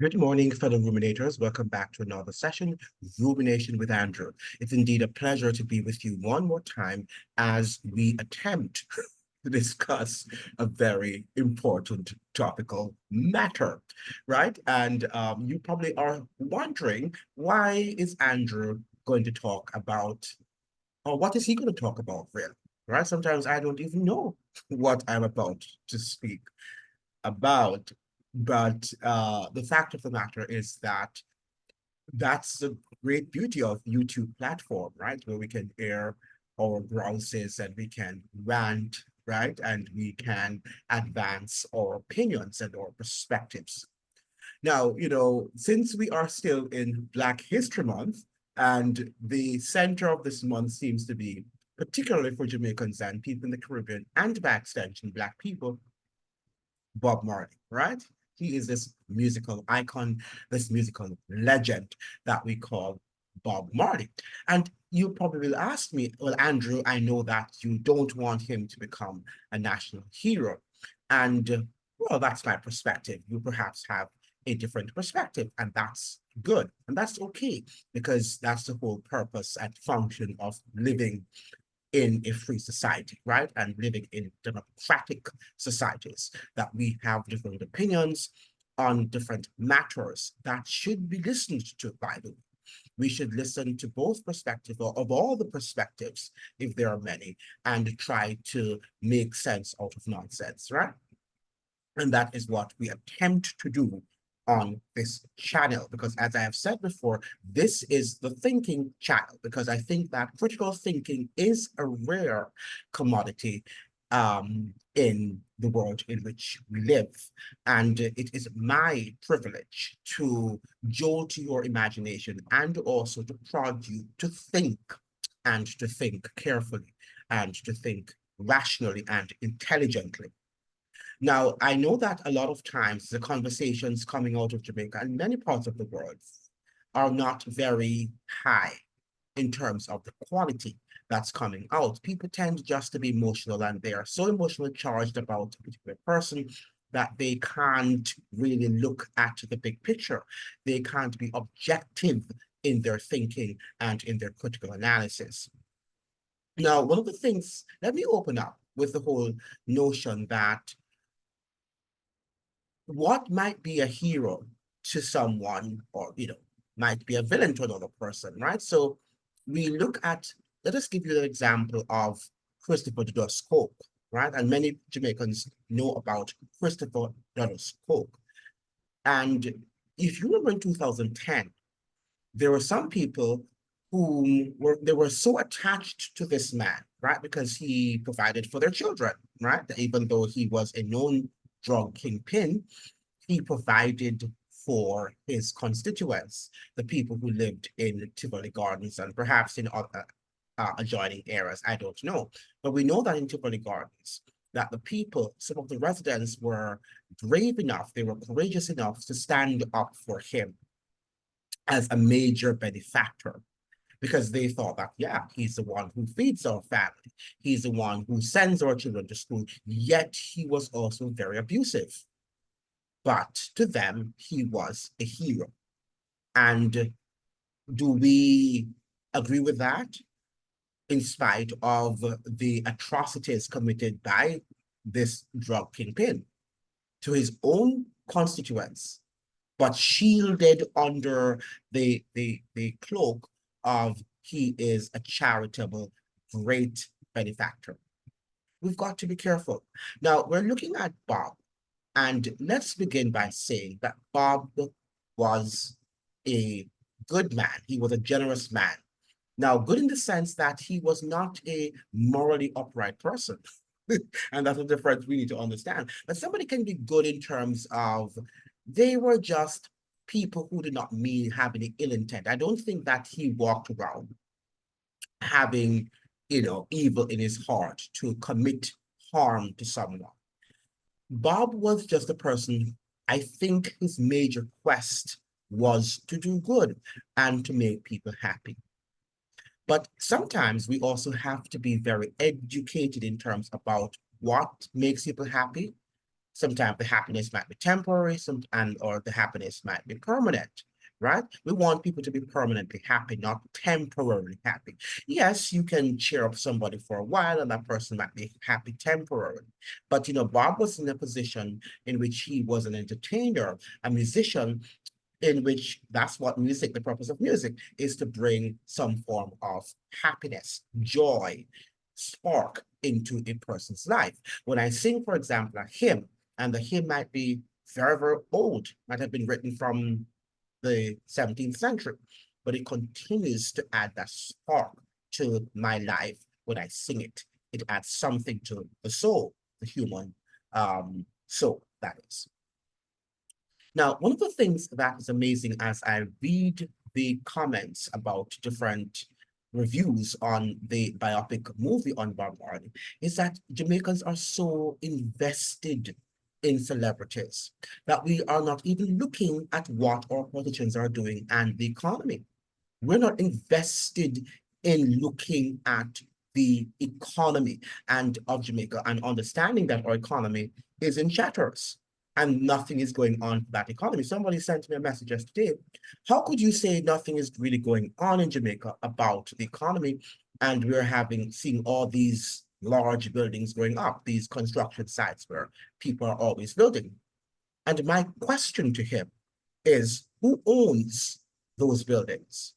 Good morning, fellow ruminators. Welcome back to another session, Rumination with Andrew. It's indeed a pleasure to be with you one more time as we attempt to discuss a very important topical matter, right? And you probably are wondering, why is Andrew going to talk about, or what is he going to talk about, really? Right? Sometimes I don't even know what I'm about to speak about. But the fact of the matter is that that's the great beauty of YouTube platform, right? Where we can air our grouses and we can rant, right? And we can advance our opinions and our perspectives. Now, since we are still in Black History Month, and the center of this month seems to be particularly for Jamaicans and people in the Caribbean, and by extension, Black people, Bob Marley, right? He is this musical icon, this musical legend that we call Bob Marley. And you probably will ask me, well, Andrew, I know that you don't want him to become a national hero. And well, that's my perspective. You perhaps have a different perspective, and that's good. And that's okay, because that's the whole purpose and function of living in a free society, right? And living in democratic societies, that we have different opinions on different matters that should be listened to, by the way. We should listen to both perspectives, or of all the perspectives, if there are many, and try to make sense out of nonsense, right? And that is what we attempt to do on this channel, because as I have said before, this is the thinking channel, because I think that critical thinking is a rare commodity in the world in which we live. And it is my privilege to jolt your imagination and also to prod you to think, and to think carefully, and to think rationally and intelligently. Now, I know that a lot of times the conversations coming out of Jamaica and many parts of the world are not very high in terms of the quality that's coming out. People tend just to be emotional, and they are so emotionally charged about a particular person that they can't really look at the big picture. They can't be objective in their thinking and in their critical analysis. Now, one of the things, let me open up with the whole notion that what might be a hero to someone, or might be a villain to another person, right? So we look at, let us give you an example of Christopher Dudas Coke, right? And many Jamaicans know about Christopher Dudas Coke. And if you remember in 2010, there were some people who were so attached to this man, right? Because he provided for their children, right? Even though he was a known drug kingpin, he provided for his constituents, the people who lived in Tivoli Gardens and perhaps in other adjoining areas. I don't know. But we know that in Tivoli Gardens, that the people, some of the residents were brave enough, they were courageous enough to stand up for him as a major benefactor, because they thought that, yeah, he's the one who feeds our family. He's the one who sends our children to school, yet he was also very abusive. But to them, he was a hero. And do we agree with that? In spite of the atrocities committed by this drug kingpin to his own constituents, but shielded under the cloak of he is a charitable, great benefactor. We've got to be careful. Now, we're looking at Bob, and let's begin by saying that Bob was a good man. He was a generous man. Now, good in the sense that he was not a morally upright person. And that's a difference we need to understand. But somebody can be good in terms of they were just people who did not mean have any ill intent. I don't think that he walked around having, evil in his heart to commit harm to someone. Bob was just a person, I think his major quest was to do good and to make people happy. But sometimes we also have to be very educated in terms about what makes people happy Sometimes the happiness might be temporary, or the happiness might be permanent, right? We want people to be permanently happy, not temporarily happy. Yes, you can cheer up somebody for a while and that person might be happy temporarily. But, Bob was in a position in which he was an entertainer, a musician, in which that's what music, the purpose of music, is to bring some form of happiness, joy, spark into a person's life. When I sing, for example, a hymn, and the hymn might be very, very old, might have been written from the 17th century, but it continues to add that spark to my life when I sing it. It adds something to the soul, the human soul, that is. Now, one of the things that is amazing as I read the comments about different reviews on the biopic movie on Bob Marley is that Jamaicans are so invested in celebrities that we are not even looking at what our politicians are doing and the economy. We're not invested in looking at the economy and of Jamaica and understanding that our economy is in shatters and nothing is going on for that economy. Somebody sent me a message yesterday. How could you say nothing is really going on in Jamaica about the economy, and we're seeing all these large buildings going up, these construction sites where people are always building? And my question to him is, who owns those buildings?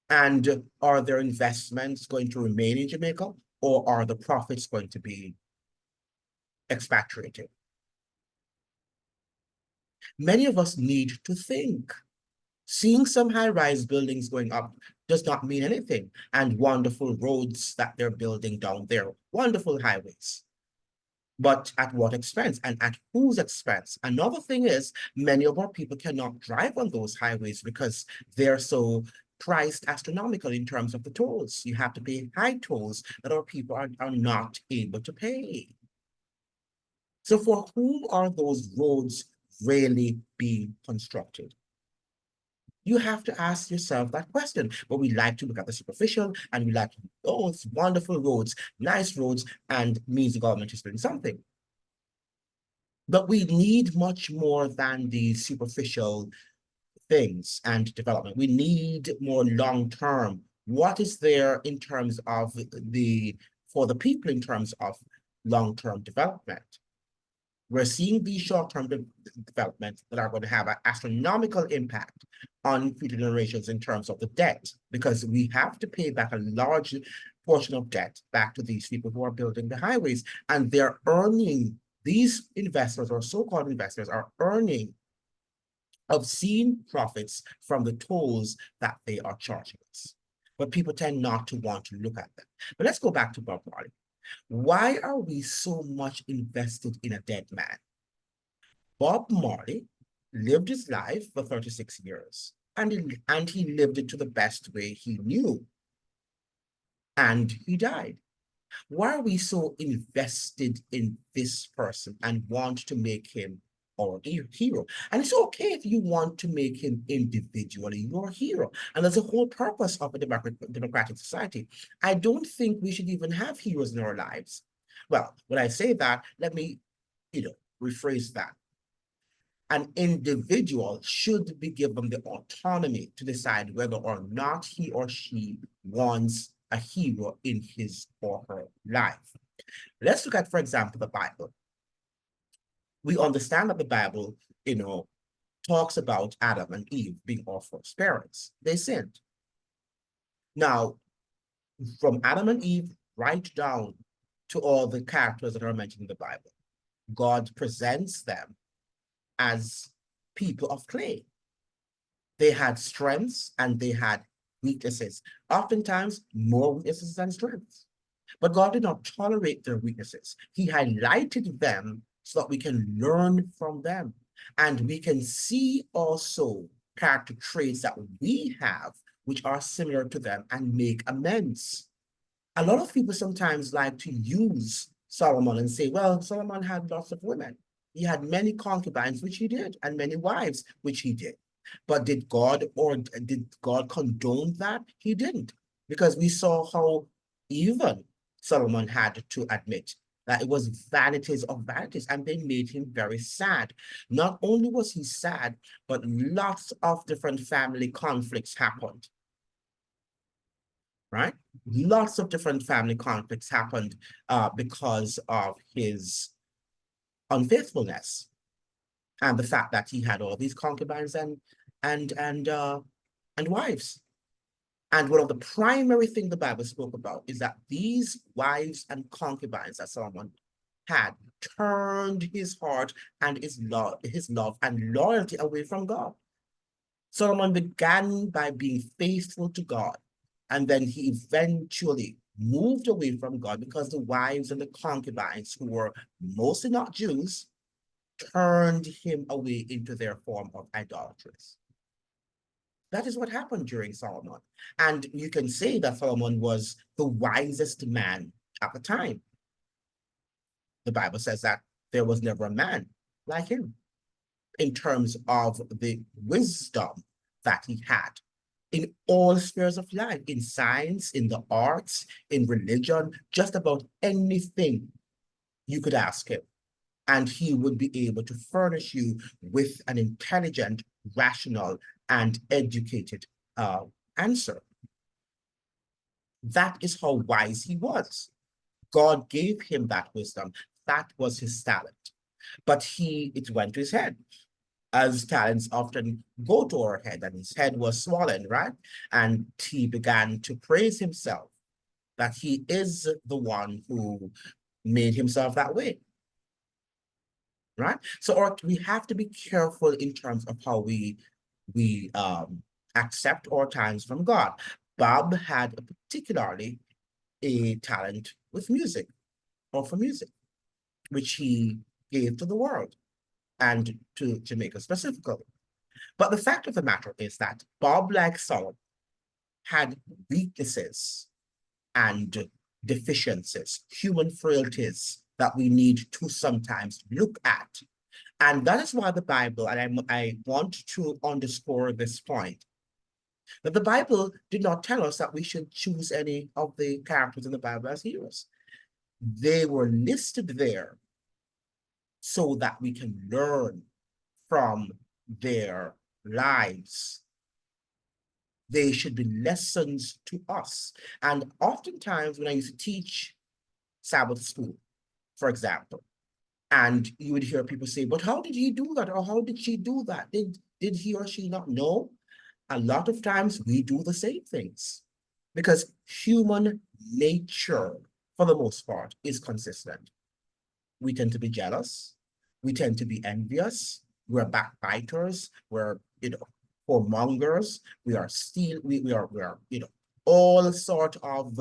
And are their investments going to remain in Jamaica, or are the profits going to be expatriated? Many of us need to think. Seeing some high-rise buildings going up does not mean anything, and wonderful roads that they're building down there, wonderful highways. But at what expense, and at whose expense? Another thing is, many of our people cannot drive on those highways because they're so priced astronomically in terms of the tolls. You have to pay high tolls that our people are not able to pay. So for whom are those roads really being constructed? You have to ask yourself that question. But we like to look at the superficial and we like, oh, it's wonderful roads, nice roads, and means the government is doing something. But we need much more than the superficial things and development. We need more long-term. What is there in terms of for the people in terms of long-term development? We're seeing these short-term developments that are going to have an astronomical impact on future generations in terms of the debt, because we have to pay back a large portion of debt back to these people who are building the highways, and they're earning, these investors or so-called investors are earning obscene profits from the tolls that they are charging us. But people tend not to want to look at them. But let's go back to Bob Marley. Why are we so much invested in a dead man? Bob Marley lived his life for 36 years, and he lived it to the best way he knew. And he died. Why are we so invested in this person and want to make him our hero? And it's okay if you want to make him individually your hero. And that's the whole purpose of a democratic society. I don't think we should even have heroes in our lives. Well, when I say that, let me, rephrase that. An individual should be given the autonomy to decide whether or not he or she wants a hero in his or her life. Let's look at, for example, the Bible. We understand that the Bible, talks about Adam and Eve being our first parents. They sinned. Now, from Adam and Eve right down to all the characters that are mentioned in the Bible, God presents them as people of clay. They had strengths and they had weaknesses, oftentimes more weaknesses than strengths. But God did not tolerate their weaknesses. He highlighted them so that we can learn from them. And we can see also character traits that we have, which are similar to them, and make amends. A lot of people sometimes like to use Solomon and say, well, Solomon had lots of women. He had many concubines, which he did, and many wives, which he did. But did God condone that? He didn't, because we saw how even Solomon had to admit that it was vanities of vanities, and they made him very sad. Not only was he sad, but lots of different family conflicts happened, right? Lots of different family conflicts happened because of his unfaithfulness and the fact that he had all these concubines and and uh, and wives. And one of the primary things the Bible spoke about is that these wives and concubines that Solomon had turned his heart and his love and loyalty away from God. Solomon began by being faithful to God, and then he eventually moved away from God because the wives and the concubines, who were mostly not Jews, turned him away into their form of idolatries. That is what happened during Solomon. And you can say that Solomon was the wisest man at the time. The Bible says that there was never a man like him in terms of the wisdom that he had in all spheres of life, in science, in the arts, in religion, just about anything you could ask him. And he would be able to furnish you with an intelligent, rational, and educated answer. That is how wise he was. God gave him that wisdom. That was his talent. But it went to his head, as talents often go to our head, and his head was swollen, right? And he began to praise himself that he is the one who made himself that way, right? So we have to be careful in terms of how we accept our talents from God. Bob had particularly a talent with music, or for music, which he gave to the world and to Jamaica specifically. But the fact of the matter is that Bob, like Solomon, had weaknesses and deficiencies, human frailties that we need to sometimes look at. And that is why the Bible, and I want to underscore this point, that the Bible did not tell us that we should choose any of the characters in the Bible as heroes. They were listed there so that we can learn from their lives. They should be lessons to us. And oftentimes when I used to teach Sabbath school, for example, and you would hear people say, but how did he do that? Or how did she do that? Did he or she not know? A lot of times we do the same things because human nature, for the most part, is consistent. We tend to be jealous. We tend to be envious. We're backbiters. We're, whoremongers. We are all sort of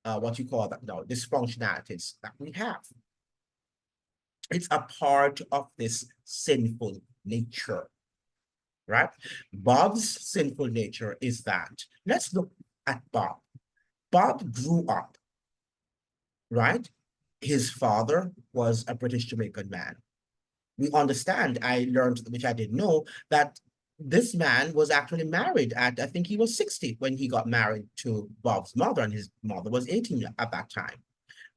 what you call that now, dysfunctionalities that we have. It's a part of this sinful nature, right? Bob's sinful nature is that, let's look at Bob. Bob grew up, right? His father was a British Jamaican man. We understand, I learned, which I didn't know, that this man was actually married at, I think he was 60 when he got married to Bob's mother, and his mother was 18 at that time.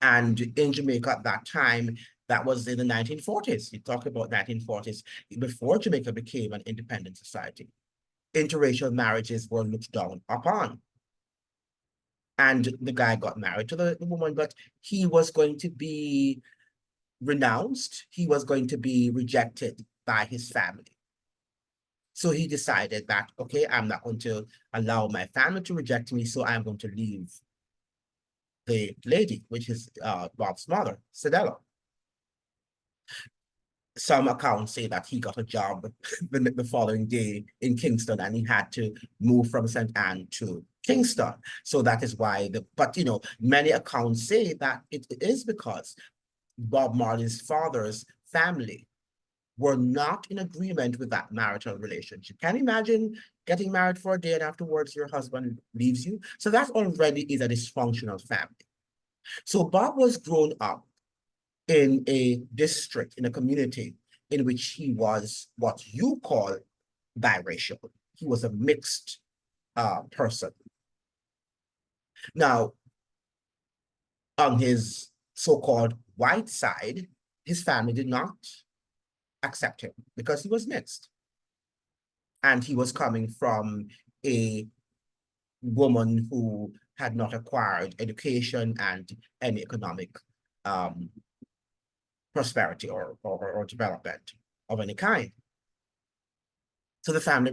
And in Jamaica at that time, that was in the 1940s. You talk about 1940s, before Jamaica became an independent society. Interracial marriages were looked down upon. And the guy got married to the woman, but he was going to be renounced. He was going to be rejected by his family. So he decided that, okay, I'm not going to allow my family to reject me, so I'm going to leave the lady, which is Bob's mother, Sedella. Some accounts say that he got a job the following day in Kingston, and he had to move from St. Anne to Kingston. So that is why but many accounts say that it is because Bob Marley's father's family were not in agreement with that marital relationship. Can you imagine getting married for a day and afterwards your husband leaves you? So that already is a dysfunctional family. So Bob was grown up in a district, in a community in which he was what you call biracial. He was a mixed person. Now, on his so-called white side, his family did not accept him because he was mixed. And he was coming from a woman who had not acquired education and any economic um, prosperity or development of any kind. So the family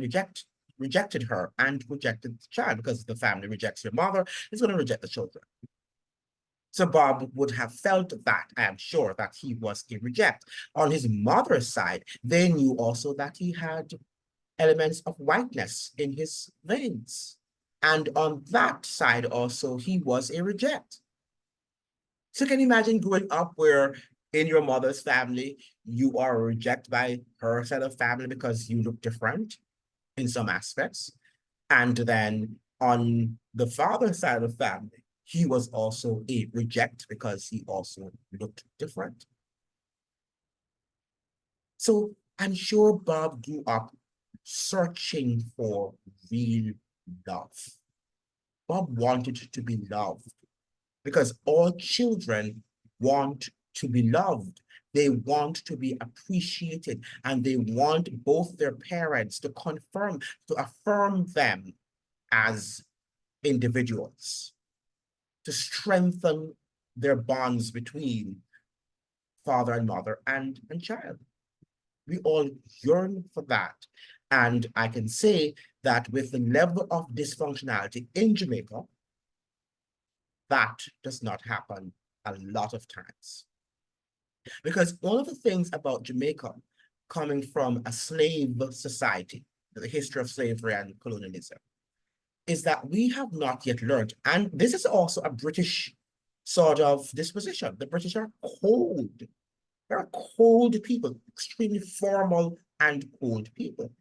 rejected her and rejected the child, because the family rejects your mother, it's going to reject the children. So Bob would have felt that, I am sure, that he was a reject. On his mother's side, they knew also that he had elements of whiteness in his veins. And on that side also, he was a reject. So can you imagine growing up where in your mother's family, you are rejected by her side of family because you look different in some aspects. And then on the father's side of the family, he was also a reject because he also looked different. So I'm sure Bob grew up searching for real love. Bob wanted to be loved because all children want to be loved. They want to be appreciated, and they want both their parents to affirm them as individuals, to strengthen their bonds between father and mother and child. We all yearn for that. And I can say that with the level of dysfunctionality in Jamaica, that does not happen a lot of times. Because one of the things about Jamaica, coming from a slave society, the history of slavery and colonialism, is that we have not yet learned, and this is also a British sort of disposition. The British are cold. They're cold people, extremely formal and cold people.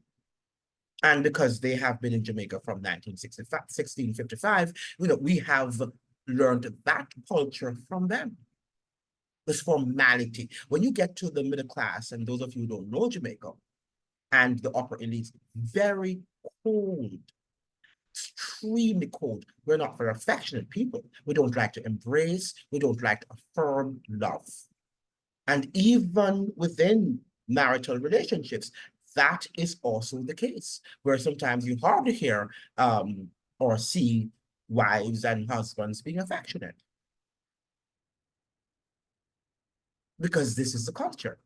And because they have been in Jamaica from 1655, we have learned that culture from them. This formality. When you get to the middle class, and those of you who don't know Jamaica, and the upper elites, very cold, extremely cold. We're not very affectionate people. We don't like to embrace. We don't like to affirm love. And even within marital relationships, that is also the case, where sometimes you hardly hear or see wives and husbands being affectionate, because this is the culture.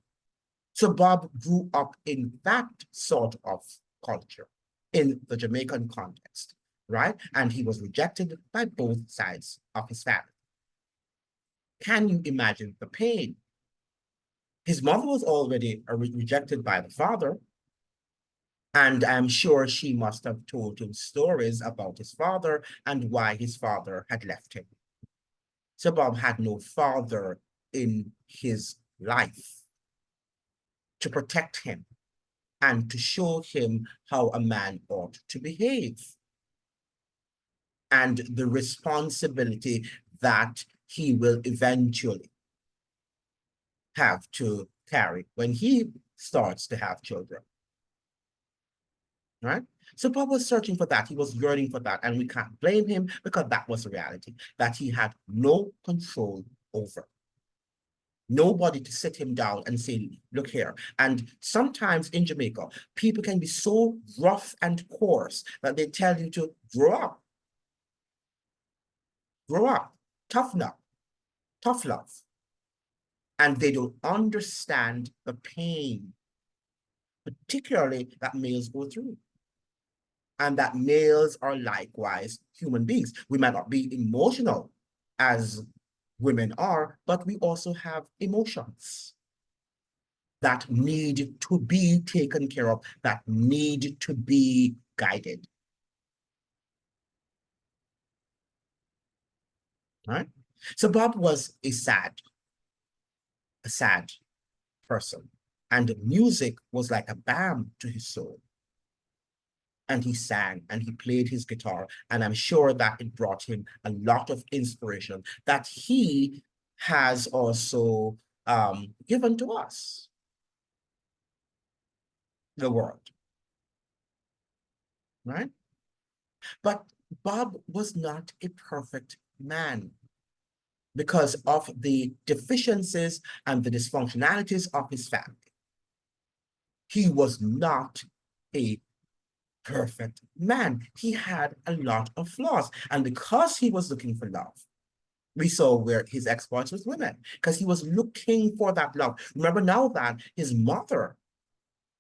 So Bob grew up in that sort of culture in the Jamaican context, right? And he was rejected by both sides of his family. Can you imagine the pain? His mother was already rejected by the father, and I'm sure she must have told him stories about his father and why his father had left him. So Bob had no father in his life to protect him and to show him how a man ought to behave, and the responsibility that he will eventually have to carry when he starts to have children, right? So Bob was searching for that. He was yearning for that, and we can't blame him, because that was the reality that he had no control over. Nobody to sit him down and say, look here. And sometimes in Jamaica, people can be so rough and coarse that they tell you to grow up, toughen up, tough love. And they don't understand the pain, particularly that males go through. And that males are likewise human beings. We might not be emotional as women are, but we also have emotions that need to be taken care of, that need to be guided. Right? So Bob was a sad person. And music was like a balm to his soul. And he sang and he played his guitar. And I'm sure that it brought him a lot of inspiration that he has also given to us, the world. Right? But Bob was not a perfect man. because of the deficiencies and the dysfunctionalities of his family. He was not a perfect man. He had a lot of flaws. And because he was looking for love, we saw where his exploits with women, because he was looking for that love. Remember now that his mother,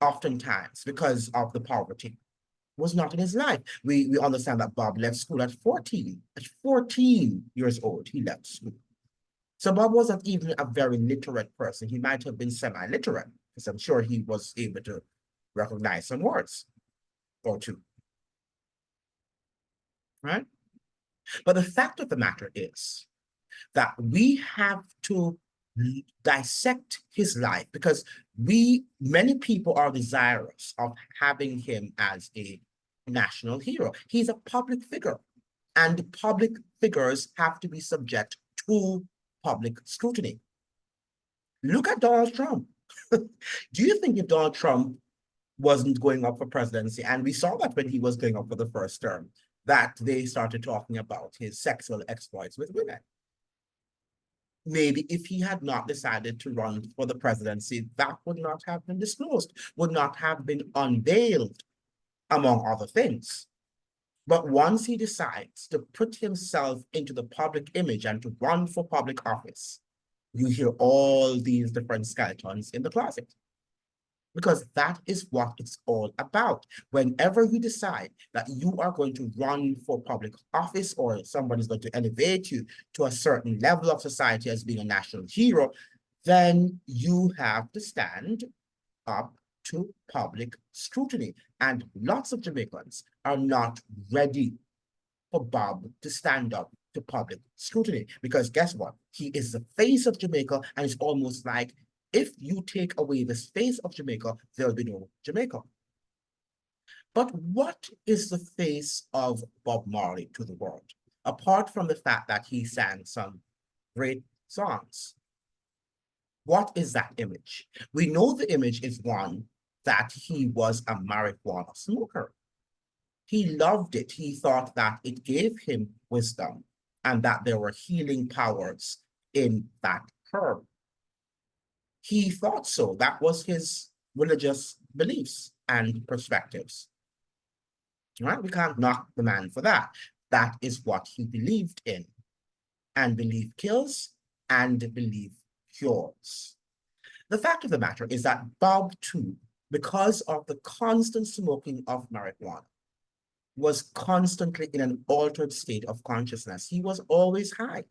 oftentimes, because of the poverty, was not in his life. We understand that Bob left school at 14. At 14 years old, he left school. So Bob wasn't even a very literate person. He might have been semi-literate, because I'm sure he was able to recognize some words or two, right? But the fact of the matter is that we have to dissect his life, because many people are desirous of having him as a national hero. He's a public figure, and public figures have to be subject to public scrutiny. Look at Donald Trump. Do you think if Donald Trump wasn't going up for presidency, and we saw that when he was going up for the first term, that they started talking about his sexual exploits with women? Maybe if he had not decided to run for the presidency, that would not have been disclosed, would not have been unveiled, among other things. But once he decides to put himself into the public image and to run for public office, you hear all these different skeletons in the closet. Because that is what it's all about. Whenever you decide that you are going to run for public office, or somebody's going to elevate you to a certain level of society as being a national hero, then you have to stand up to public scrutiny. And lots of Jamaicans are not ready for Bob to stand up to public scrutiny, because guess what? He is the face of Jamaica, and it's almost like if you take away the face of Jamaica, there'll be no Jamaica. But what is the face of Bob Marley to the world? Apart from the fact that he sang some great songs, what is that image? We know the image is one that he was a marijuana smoker. He loved it. He thought that it gave him wisdom and that there were healing powers in that herb. He thought so. That was his religious beliefs and perspectives. Right? We can't knock the man for that. That is what he believed in. And belief kills, and belief cures. The fact of the matter is that Bob, too, because of the constant smoking of marijuana, was constantly in an altered state of consciousness. He was always high.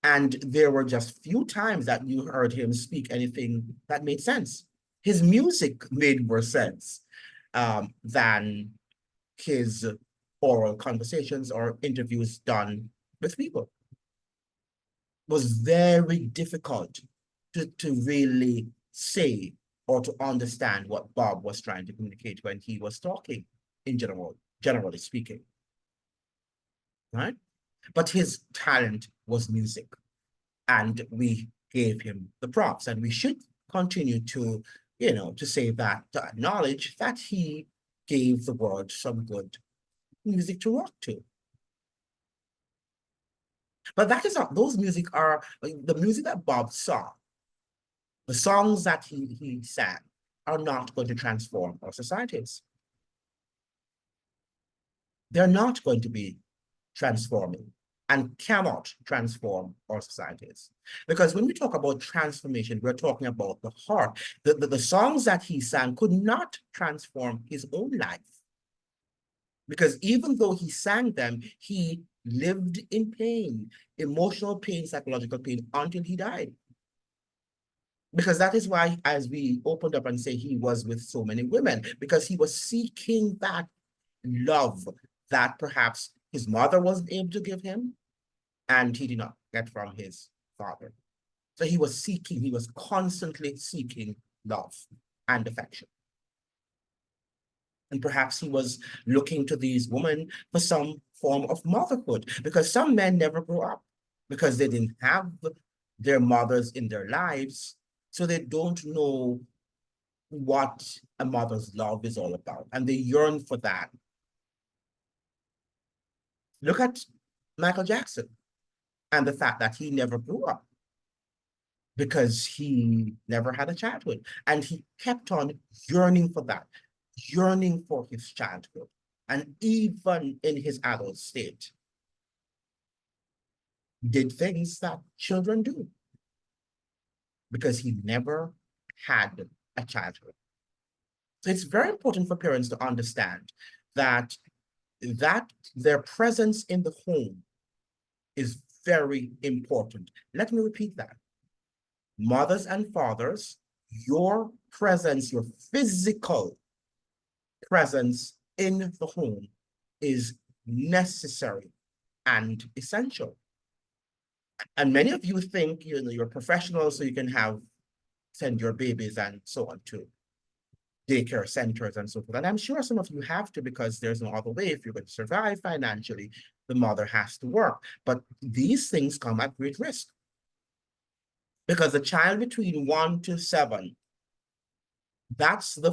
And there were just few times that you heard him speak anything that made sense. His music made more sense than his oral conversations or interviews done with people. It was very difficult to really say or to understand what Bob was trying to communicate when he was talking in generally speaking, right? But his talent was music, and we gave him the props, and we should continue to, to say that, to acknowledge that he gave the world some good music to rock to. But that is not, those music are, the music that Bob saw, the songs that he sang are not going to transform our societies. They're not going to be transforming and cannot transform our societies. Because when we talk about transformation, we're talking about the heart. The songs that he sang could not transform his own life. Because even though he sang them, he lived in pain, emotional pain, psychological pain, until he died. Because that is why, as we opened up and say, he was with so many women, because he was seeking that love that perhaps his mother wasn't able to give him, and he did not get from his father. So he was constantly seeking love and affection. And perhaps he was looking to these women for some form of motherhood, because some men never grew up because they didn't have their mothers in their lives. So they don't know what a mother's love is all about, and they yearn for that. Look at Michael Jackson. and the fact that he never grew up because he never had a childhood. And he kept on yearning for that, yearning for his childhood. And even in his adult state, did things that children do because he never had a childhood. So it's very important for parents to understand that their presence in the home is very important. Let me repeat that. Mothers and fathers, your presence, your physical presence in the home is necessary and essential. And many of you think, you know, you're professionals, so you can send your babies and so on to daycare centers and so forth. And I'm sure some of you have to, because there's no other way. If you're going to survive financially, the mother has to work. But these things come at great risk, because the child between 1 to 7, that's the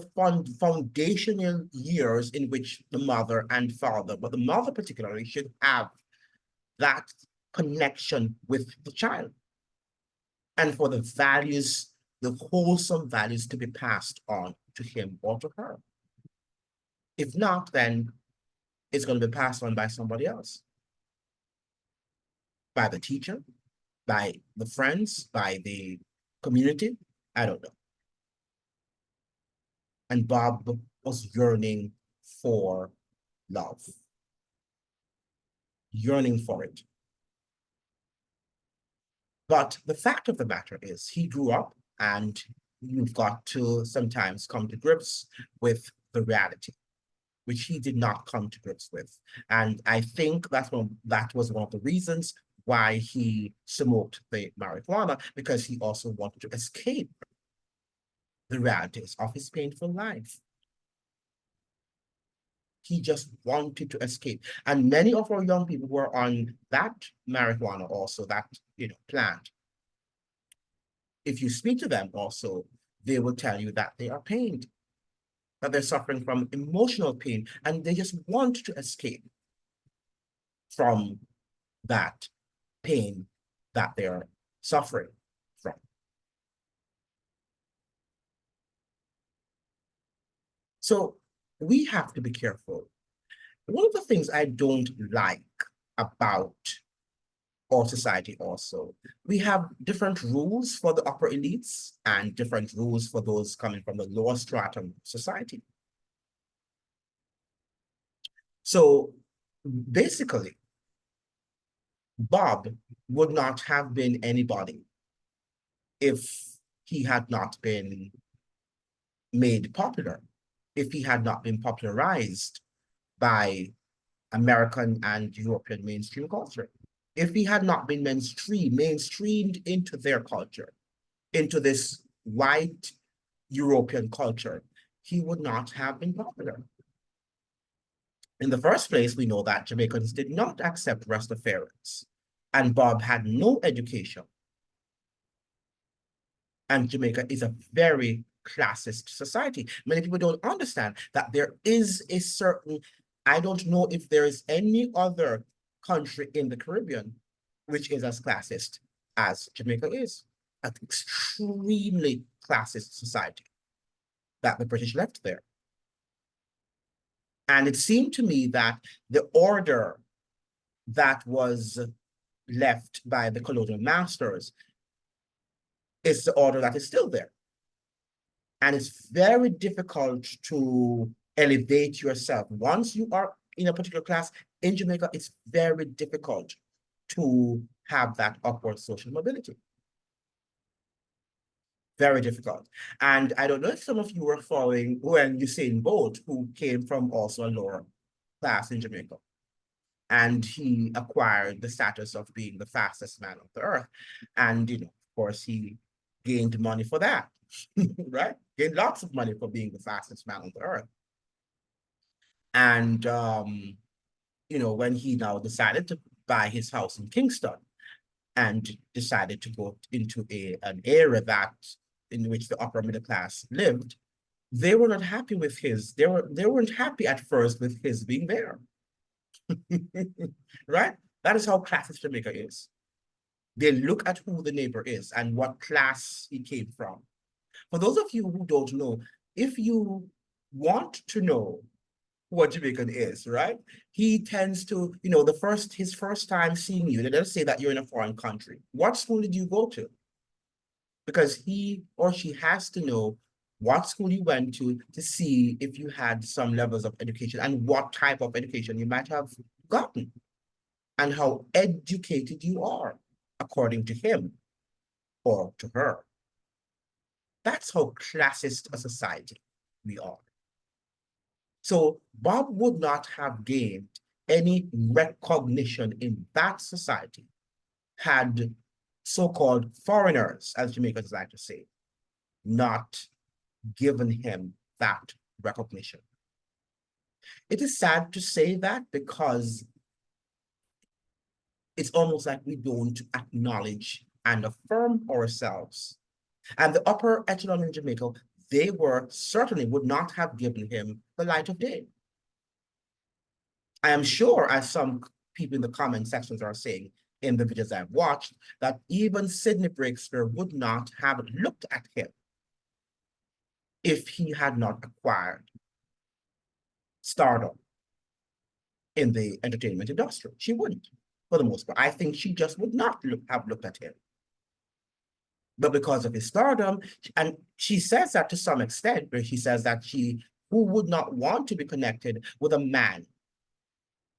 foundational years in which the mother and father, but the mother particularly, should have that connection with the child, and for the values, the wholesome values, to be passed on to him or to her. If not, then it's going to be passed on by somebody else, by the teacher, by the friends, by the community. I don't know. And Bob was yearning for love, yearning for it. But the fact of the matter is, he grew up, and you've got to sometimes come to grips with the reality, which he did not come to grips with. And I think that was one of the reasons why he smoked the marijuana, because he also wanted to escape the realities of his painful life. He just wanted to escape. And many of our young people were on that marijuana also, that, you know, plant. If you speak to them also, they will tell you that they are pained, that they're suffering from emotional pain, and they just want to escape from that pain that they're suffering from. So we have to be careful. One of the things I don't like about our society also, we have different rules for the upper elites and different rules for those coming from the lower stratum society. So basically, Bob would not have been anybody if he had not been made popular, if he had not been popularized by American and European mainstream culture, if he had not been mainstreamed into their culture, into this white European culture, he would not have been popular. In the first place, we know that Jamaicans did not accept Rastafarians, and Bob had no education. And Jamaica is a very classist society. Many people don't understand that there is a certain, I don't know if there is any other country in the Caribbean which is as classist as Jamaica is. An extremely classist society that the British left there. And it seemed to me that the order that was left by the colonial masters is the order that is still there. And it's very difficult to elevate yourself. Once you are in a particular class in Jamaica, it's very difficult to have that upward social mobility. Very difficult. And I don't know if some of you were following when Usain Bolt, who came from also a lower class in Jamaica, and he acquired the status of being the fastest man on the earth. And, you know, of course, he gained money for that, right? Gained lots of money for being the fastest man on the earth. And, you know, when he now decided to buy his house in Kingston and decided to go into an area in which the upper middle class lived, they were not happy with they weren't happy at first with his being there. Right? That is how classist Jamaica is. They look at who the neighbor is and what class he came from. For those of you who don't know, if you want to know what Jamaican is, right? He tends to, his first time seeing you, they don't say that you're in a foreign country. What school did you go to? Because he or she has to know what school you went to see if you had some levels of education and what type of education you might have gotten and how educated you are according to him or to her. That's how classist a society we are. So Bob would not have gained any recognition in that society had so-called foreigners, as Jamaicans like to say, not given him that recognition. It is sad to say that because it's almost like we don't acknowledge and affirm ourselves. And the upper echelon in Jamaica, they certainly would not have given him the light of day. I am sure, as some people in the comment sections are saying in the videos I've watched, that even Sidney Breakspeare would not have looked at him if he had not acquired stardom in the entertainment industry. She wouldn't, for the most part. I think she just would not have looked at him. But because of his stardom, and she says that to some extent, where she says that who would not want to be connected with a man,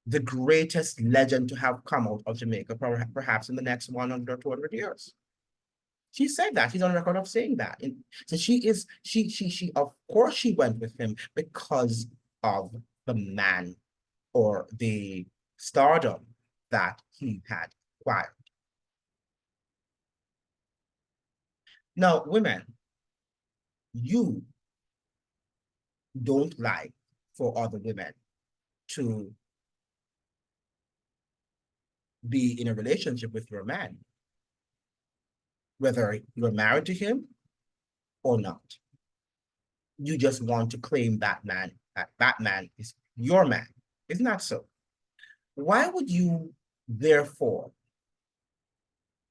the greatest legend to have come out of Jamaica, perhaps in the next 100 or 200 years. She said that. She's on record of saying that. And so of course she went with him because of the man or the stardom that he had acquired. Now, women, you don't like for other women to be in a relationship with your man, whether you're married to him or not. You just want to claim that man is your man. Isn't that so? Why would you, therefore,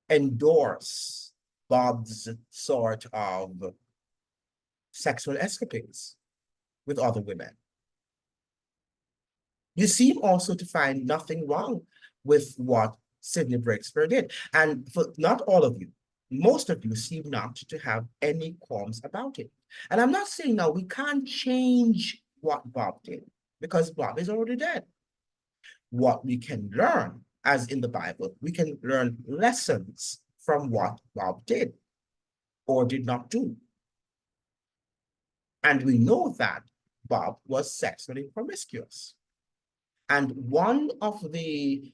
endorse Bob's sort of sexual escapades with other women? You seem also to find nothing wrong with what Sidney Breakspeare did. And for not all of you, most of you seem not to have any qualms about it. And I'm not saying now we can't change what Bob did, because Bob is already dead. What we can learn, as in the Bible, we can learn lessons from what Bob did or did not do. And we know that Bob was sexually promiscuous. And one of the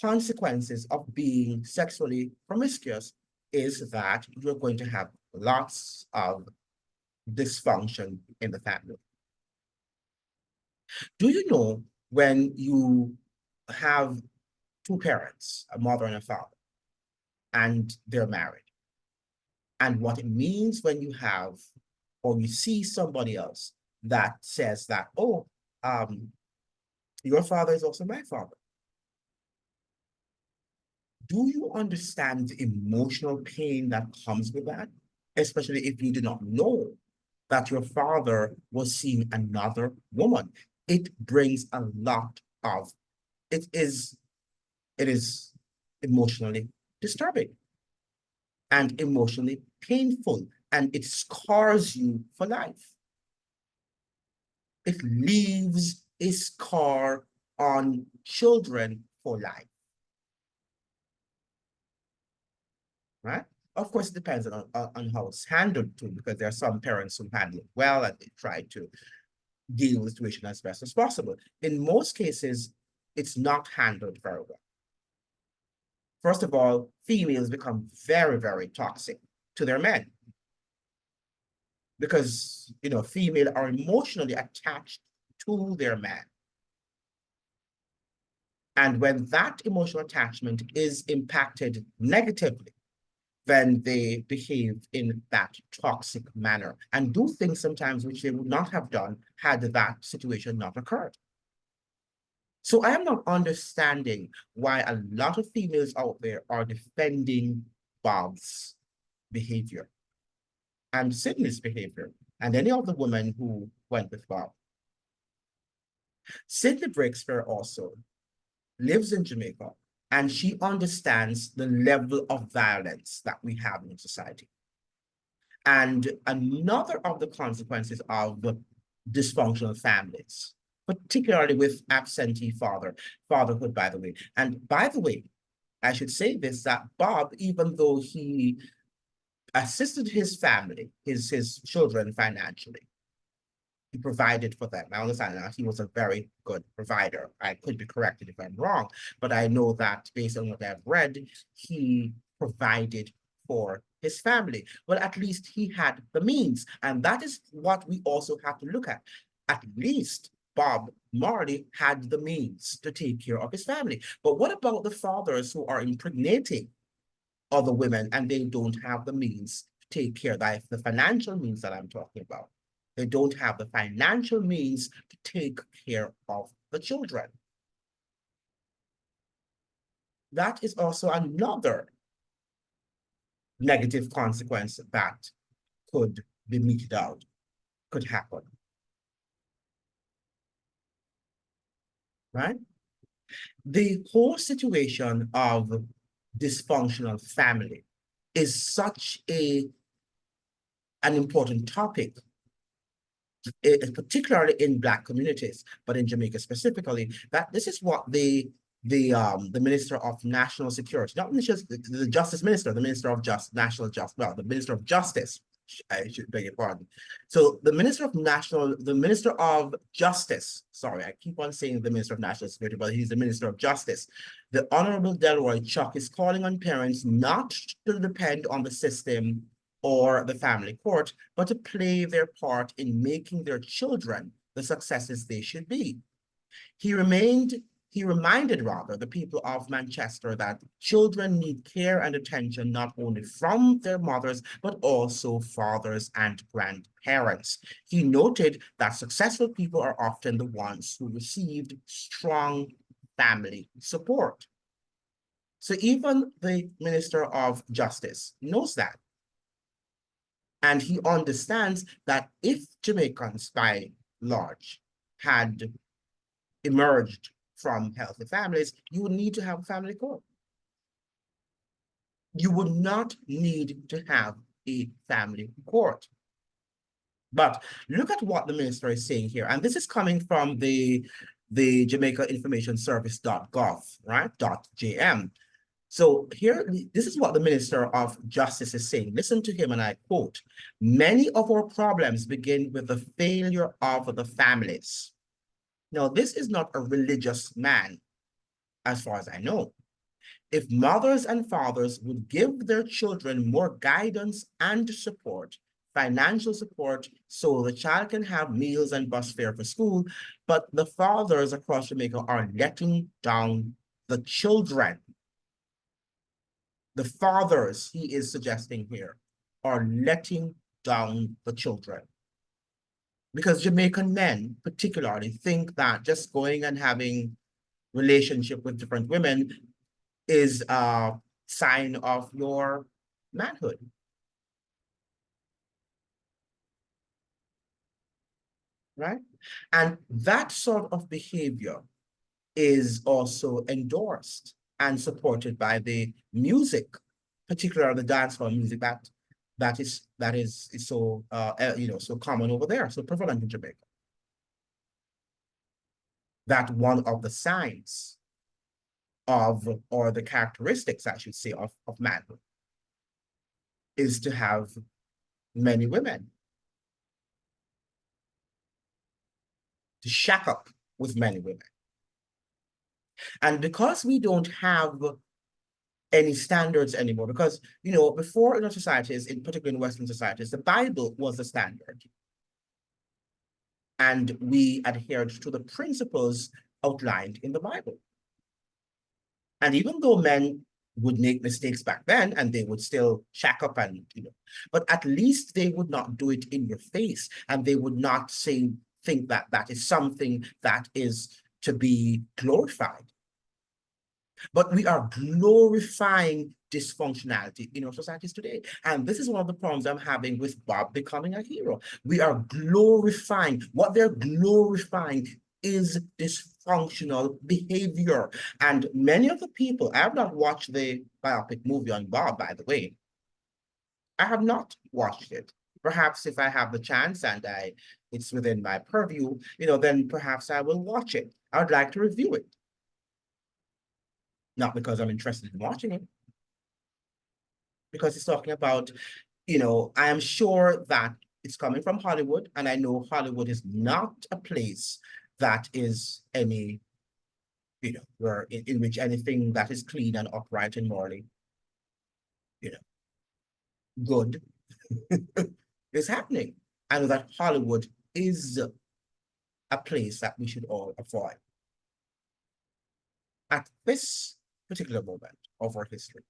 consequences of being sexually promiscuous is that you're going to have lots of dysfunction in the family. Do you know when you have two parents, a mother and a father, and they're married, and what it means when you have or you see somebody else that says that, oh, your father is also my father? Do you understand the emotional pain that comes with that? Especially if you did not know that your father was seeing another woman. It brings a lot of, it is emotionally disturbing and emotionally painful, and it scars you for life. It leaves a scar on children for life. Right? Of course, it depends on how it's handled too, because there are some parents who handle it well and they try to deal with the situation as best as possible. In most cases, it's not handled very well. First of all, females become very, very toxic to their men because, females are emotionally attached to their man. And when that emotional attachment is impacted negatively, then they behave in that toxic manner and do things sometimes which they would not have done had that situation not occurred. So I am not understanding why a lot of females out there are defending Bob's behavior and Sydney's behavior and any of the women who went with Bob. Sydney Breakspear also lives in Jamaica, and she understands the level of violence that we have in society. And another of the consequences of dysfunctional families, particularly with absentee fatherhood, by the way. And by the way, I should say this, that Bob, even though he assisted his family, his children financially, he provided for them. I understand that he was a very good provider. I could be corrected if I'm wrong, but I know that based on what I've read, he provided for his family. Well, at least he had the means. And that is what we also have to look at. At least Bob Marley had the means to take care of his family. But what about the fathers who are impregnating other women and they don't have the means to take care of that, the financial means that I'm talking about? They don't have the financial means to take care of the children. That is also another negative consequence that could be meted out, could happen. Right? The whole situation of dysfunctional family is such an important topic, particularly in Black communities, but in Jamaica specifically, that this is what the Minister of National Security, not just the Justice Minister, the Minister of the Minister of Justice, I should beg your pardon. So the Minister of Justice, sorry, I keep on saying the Minister of National Security, but he's the Minister of Justice. The Honorable Delroy Chuck is calling on parents not to depend on the system or the family court, but to play their part in making their children the successes they should be. He reminded the people of Manchester that children need care and attention not only from their mothers, but also fathers and grandparents. He noted that successful people are often the ones who received strong family support. So even the Minister of Justice knows that. And he understands that if Jamaicans by large had emerged from healthy families, you would need to have a family court. You would not need to have a family court. But look at what the minister is saying here. And this is coming from the Jamaica Information Service.gov, right? .jm. So here, this is what the Minister of Justice is saying. Listen to him, and I quote, "Many of our problems begin with the failure of the families." Now, this is not a religious man, as far as I know. If mothers and fathers would give their children more guidance and support, financial support, so the child can have meals and bus fare for school, but the fathers across Jamaica are letting down the children. The fathers, he is suggesting here, are letting down the children. Because Jamaican men particularly think that just going and having relationship with different women is a sign of your manhood. Right? And that sort of behavior is also endorsed and supported by the music, particularly the dancehall music that is so so common over there, so prevalent in Jamaica. That one of the signs of, or the characteristics, I should say, of manhood is to have many women, to shack up with many women. And because we don't have any standards anymore, because, before in our societies, in particular in Western societies, the Bible was the standard. And we adhered to the principles outlined in the Bible. And even though men would make mistakes back then, and they would still shack up and, but at least they would not do it in your face, and they would not think that that is something that is to be glorified. But we are glorifying dysfunctionality in our societies today. And this is one of the problems I'm having with Bob becoming a hero. We are glorifying, what they're glorifying is dysfunctional behavior. And many of the people, I have not watched the biopic movie on Bob, by the way. I have not watched it. Perhaps if I have the chance and it's within my purview, then perhaps I will watch it. I would like to review it. Not because I'm interested in watching it, because it's talking about, I am sure that it's coming from Hollywood, and I know Hollywood is not a place that is any, where in which anything that is clean and upright and morally, good is happening. I know that Hollywood is a place that we should all avoid at this particular moment of our history.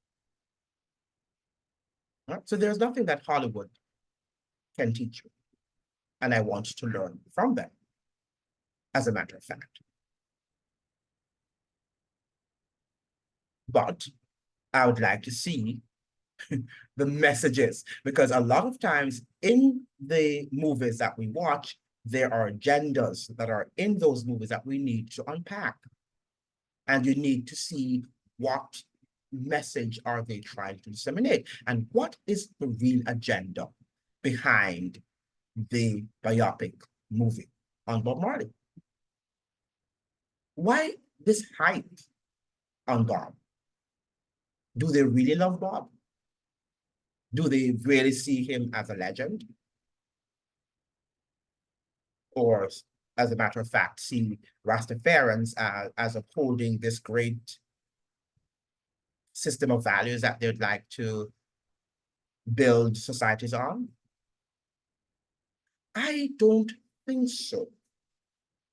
Right? So there's nothing that Hollywood can teach you, and I want to learn from them, as a matter of fact. But I would like to see the messages, because a lot of times in the movies that we watch, there are agendas that are in those movies that we need to unpack. And you need to see what message are they trying to disseminate, and what is the real agenda behind the biopic movie on Bob Marley. Why this hype on Bob? Do they really love Bob? Do they really see him as a legend? Or, as a matter of fact, see Rastafarians as upholding this great system of values that they'd like to build societies on? I don't think so.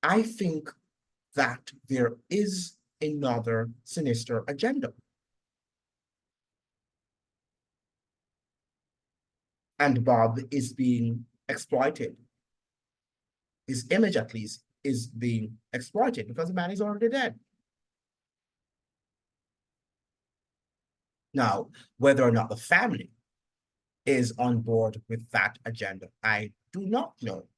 I think that there is another sinister agenda. And Bob is being exploited. His image, at least, is being exploited because the man is already dead. Now, whether or not the family is on board with that agenda, I do not know.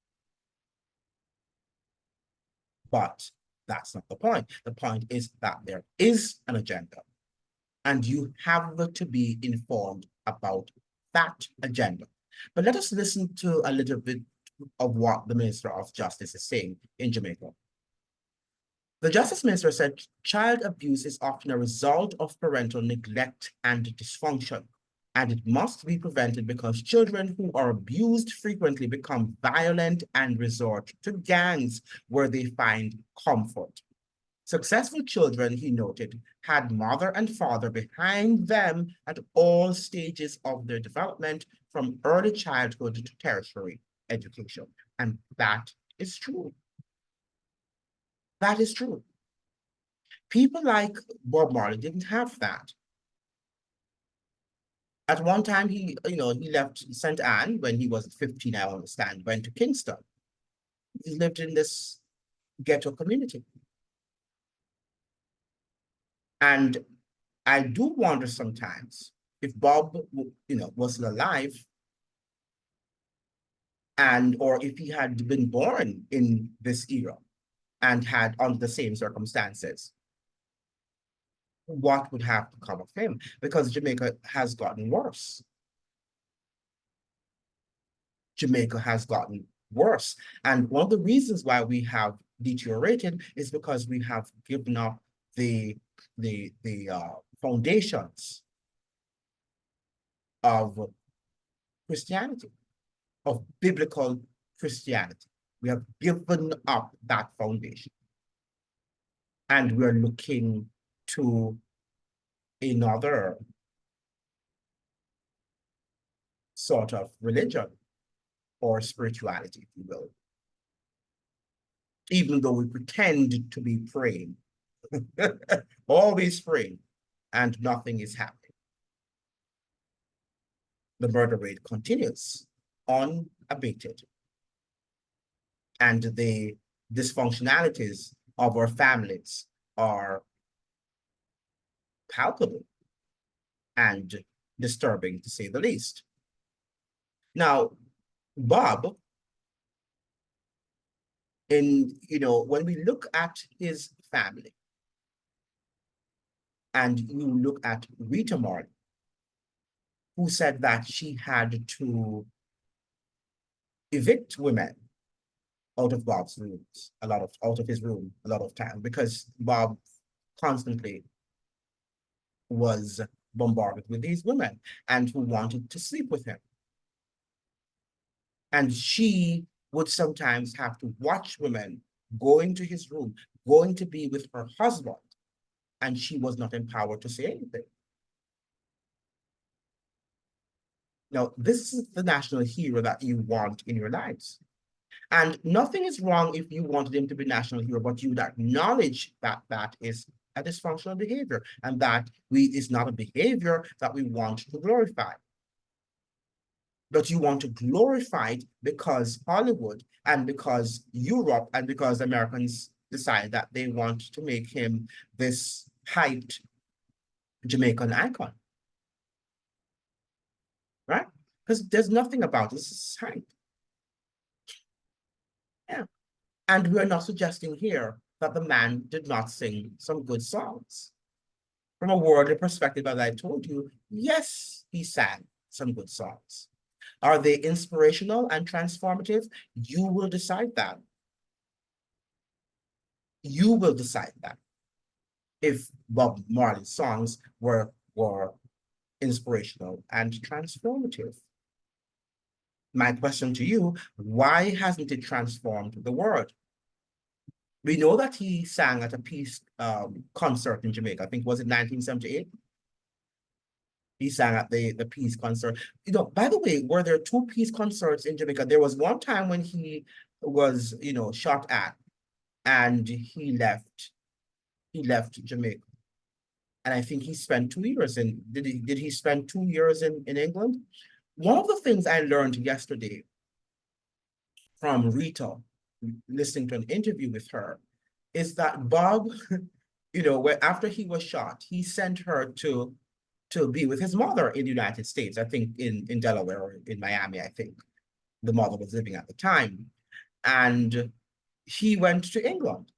But that's not the point. The point is that there is an agenda, and you have to be informed about that agenda. But let us listen to a little bit of what the Minister of Justice is saying in Jamaica. The Justice Minister said child abuse is often a result of parental neglect and dysfunction, and it must be prevented because children who are abused frequently become violent and resort to gangs where they find comfort. Successful children, he noted, had mother and father behind them at all stages of their development, from early childhood to tertiary education. And that is true. That is true. People like Bob Marley didn't have that. At one time, he left St. Anne when he was 15, I understand, went to Kingston. He lived in this ghetto community. And I do wonder sometimes if Bob, was still alive, or if he had been born in this era and had under the same circumstances, what would have become of him? Because Jamaica has gotten worse. Jamaica has gotten worse. And one of the reasons why we have deteriorated is because we have given up the foundations of Christianity, of biblical Christianity. We have given up that foundation. And we're looking to another sort of religion or spirituality, if you will. Even though we pretend to be praying, always praying, and nothing is happening. The murder rate continues unabated. And the dysfunctionalities of our families are palpable and disturbing, to say the least. Now, Bob, when we look at his family and you look at Rita Marley, who said that she had to evict women out of Bob's rooms, out of his room a lot of time, because Bob constantly was bombarded with these women and who wanted to sleep with him. And she would sometimes have to watch women going to his room, going to be with her husband, and she was not empowered to say anything. Now, this is the national hero that you want in your lives. And nothing is wrong if you wanted him to be national hero, but you would acknowledge that that is a dysfunctional behavior and that is not a behavior that we want to glorify. But you want to glorify it because Hollywood and because Europe and because Americans decide that they want to make him this hyped Jamaican icon. Right? Because there's nothing about this hype. Yeah. And we're not suggesting here that the man did not sing some good songs. From a worldly perspective, as I told you, yes, he sang some good songs. Are they inspirational and transformative? You will decide that. You will decide that. If Bob Marley's songs were inspirational and transformative. My question to you, why hasn't it transformed the world? We know that he sang at a peace concert in Jamaica. I think, was it 1978? He sang at the peace concert. By the way, were there two peace concerts in Jamaica? There was one time when he was, shot at and he left Jamaica. And I think he spent 2 years in, did he spend 2 years in England? One of the things I learned yesterday from Rita, listening to an interview with her, is that Bob, after he was shot, he sent her to be with his mother in the United States, I think in Delaware or in Miami, I think the mother was living at the time. And he went to England.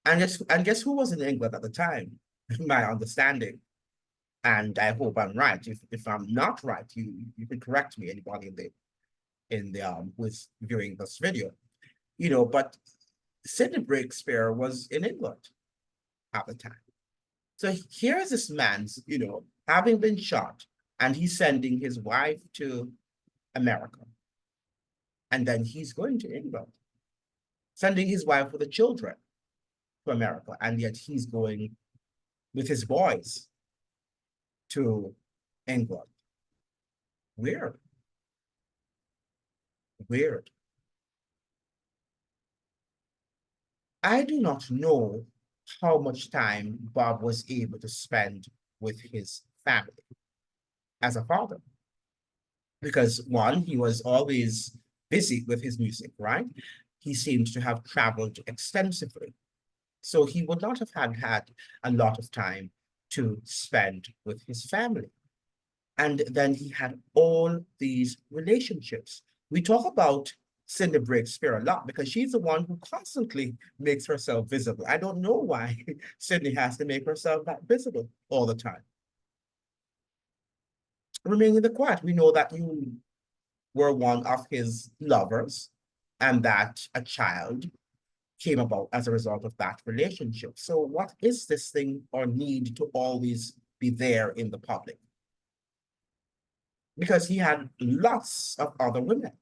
And guess who was in England at the time? My understanding. And I hope I'm right. If I'm not right, you can correct me, anybody in the who's viewing this video. But Sidney Breakspeare was in England at the time. So here's this man's, having been shot, and he's sending his wife to America. And then he's going to England, sending his wife with the children to America. And yet he's going with his boys to England. Weird. Weird. I do not know how much time Bob was able to spend with his family as a father. Because one, he was always busy with his music, right? He seems to have traveled extensively. So he would not have had a lot of time to spend with his family. And then he had all these relationships. We talk about Cindy Breakspeare a lot because she's the one who constantly makes herself visible. I don't know why Cindy has to make herself that visible all the time. Remaining in the quiet, we know that you were one of his lovers and that a child came about as a result of that relationship. So what is this thing or need to always be there in the public? Because he had lots of other women.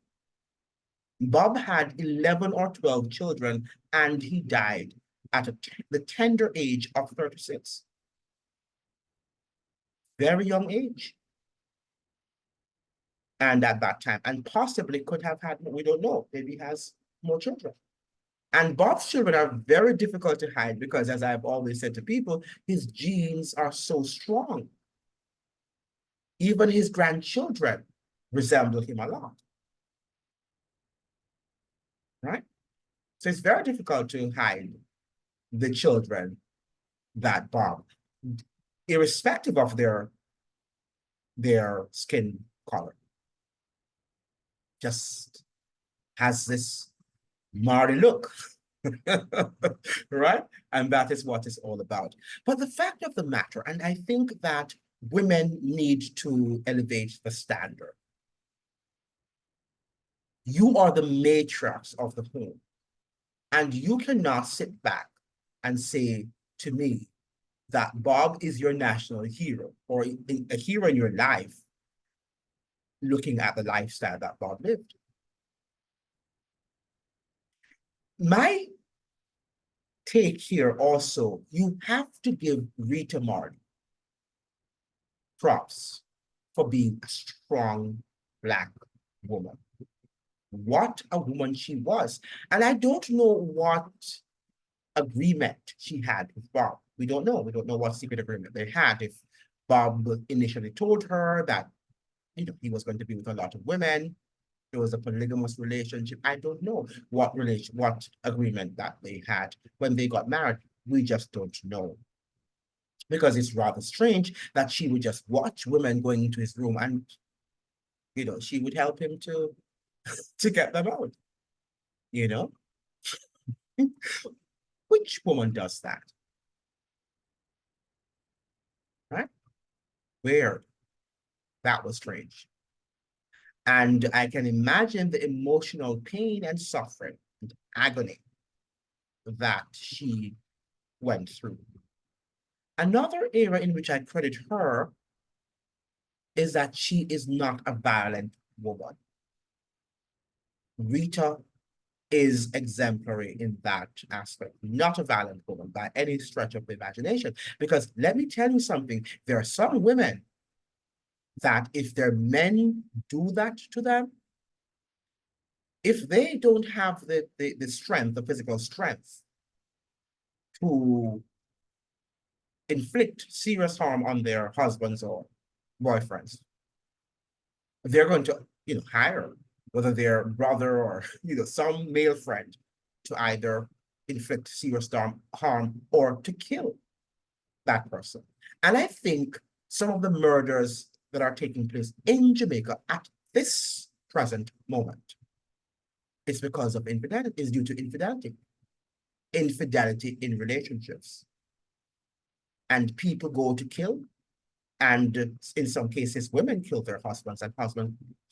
Bob had 11 or 12 children, and he died at the tender age of 36. Very young age. And at that time, and possibly could have had, we don't know, maybe he has more children. And Bob's children are very difficult to hide because, as I've always said to people, his genes are so strong. Even his grandchildren resemble him a lot. Right? So it's very difficult to hide the children that Bob, irrespective of their skin color, just has this Marley look. Right? And that is what it's all about. But the fact of the matter, and I think that women need to elevate the standard. You are the matriarchs of the home, and you cannot sit back and say to me that Bob is your national hero or a hero in your life, looking at the lifestyle that Bob lived. My take here also, you have to give Rita Marley props for being a strong Black woman. What a woman she was. And I don't know what agreement she had with Bob. We don't know. We don't know what secret agreement they had. If Bob initially told her that, he was going to be with a lot of women, it was a polygamous relationship. I don't know what agreement that they had when they got married. We just don't know. Because it's rather strange that she would just watch women going into his room and, she would help him to get them out. Which woman does that? Right? Weird. That was strange. And I can imagine the emotional pain and suffering and agony that she went through. Another area in which I credit her is that she is not a violent woman. Rita is exemplary in that aspect, not a violent woman by any stretch of the imagination. Because let me tell you something, there are some women that if their men do that to them, if they don't have the strength, the physical strength to inflict serious harm on their husbands or boyfriends, they're going to, hire whether their brother or, some male friend to either inflict serious harm or to kill that person. And I think some of the murders that are taking place in Jamaica at this present moment is because of infidelity, is due to infidelity. Infidelity in relationships. And people go to kill, and in some cases, women kill their husbands, and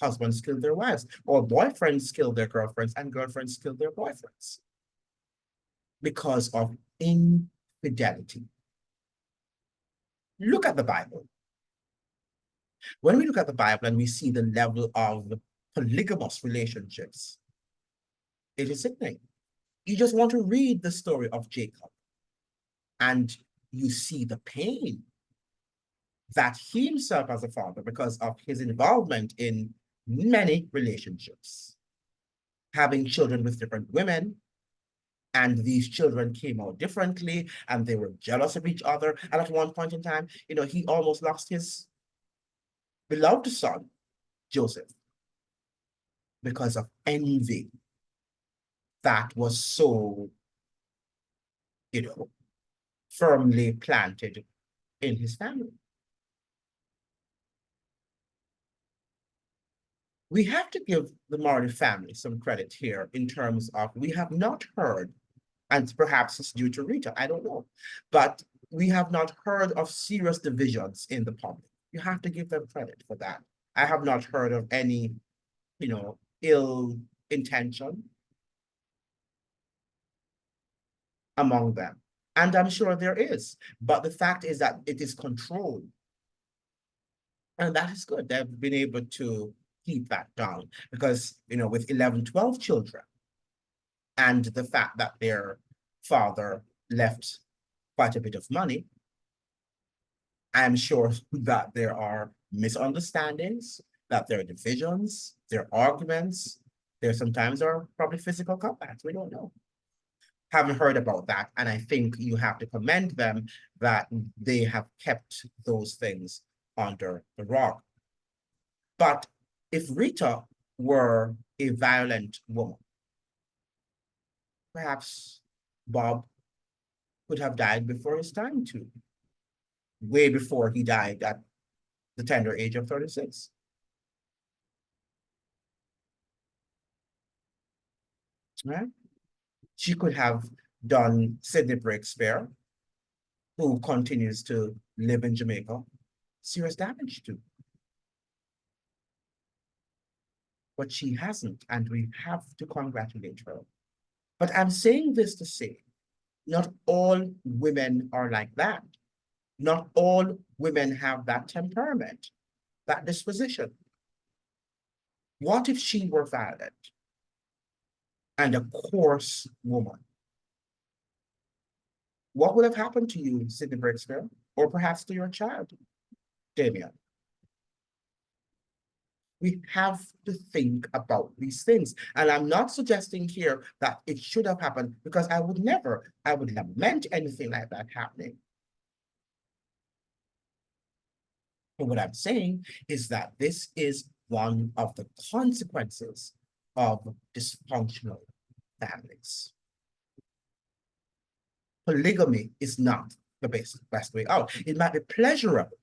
husbands kill their wives, or boyfriends kill their girlfriends, and girlfriends kill their boyfriends because of infidelity. Look at the Bible. When we look at the Bible and we see the level of polygamous relationships, it is sickening. You just want to read the story of Jacob, and you see the pain that he himself as a father, because of his involvement in many relationships, having children with different women, and these children came out differently, and they were jealous of each other. And at one point in time, he almost lost his beloved son, Joseph, because of envy that was so, firmly planted in his family. We have to give the Marley family some credit here in terms of, we have not heard, and perhaps it's due to Rita, I don't know, but we have not heard of serious divisions in the public. You have to give them credit for that. I have not heard of any, ill intention among them. And I'm sure there is, but the fact is that it is controlled. And that is good. They've been able to keep that down because, with 11, 12 children, and the fact that their father left quite a bit of money, I'm sure that there are misunderstandings, that there are divisions, there are arguments, there sometimes are probably physical combats. We don't know. Haven't heard about that. And I think you have to commend them that they have kept those things under the rug. But if Rita were a violent woman, perhaps Bob could have died before his time too, way before he died at the tender age of 36. Right? She could have done Sidney Breakspear, who continues to live in Jamaica, serious damage to. But she hasn't, and we have to congratulate her. But I'm saying this to say, not all women are like that. Not all women have that temperament, that disposition. What if she were violent and a coarse woman? What would have happened to you, Sidney Breakspear, or perhaps to your child, Damien? We have to think about these things. And I'm not suggesting here that it should have happened, because I would lament anything like that happening. But what I'm saying is that this is one of the consequences of dysfunctional families. Polygamy is not the best way out. It might be pleasurable,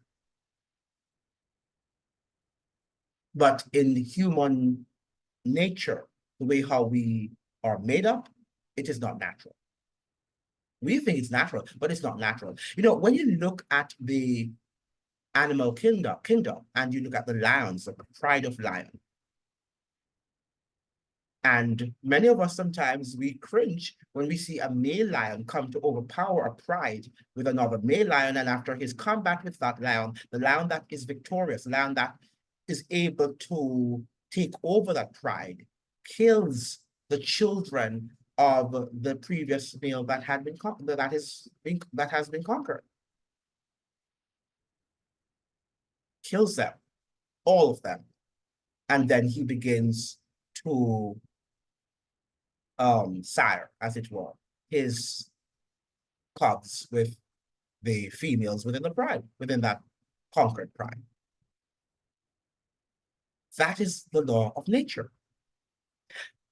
but in human nature, the way how we are made up, it is not natural. We think it's natural, but it's not natural. You know, when you look at the animal kingdom, and you look at the lions, the pride of lion, and many of us sometimes we cringe when we see a male lion come to overpower a pride with another male lion, and after his combat with that lion, the lion that is victorious, the lion that is able to take over that pride, kills the children of the previous male that has been conquered. Kills them, all of them, and then he begins to sire, as it were, his cubs with the females within the pride, within that conquered pride. That is the law of nature.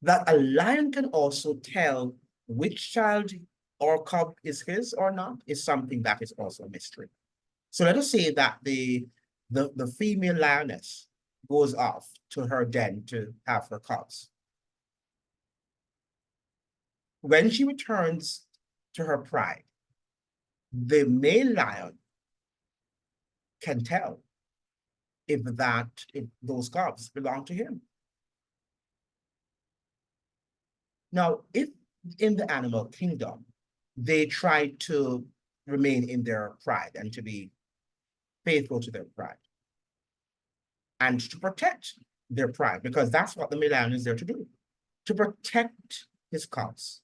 That a lion can also tell which child or cub is his or not is something that is also a mystery. So let us say that the female lioness goes off to her den to have her cubs. When she returns to her pride, the male lion can tell if those cubs belong to him. Now, if in the animal kingdom, they try to remain in their pride and to be faithful to their pride and to protect their pride, because that's what the male lion is there to do, to protect his cubs.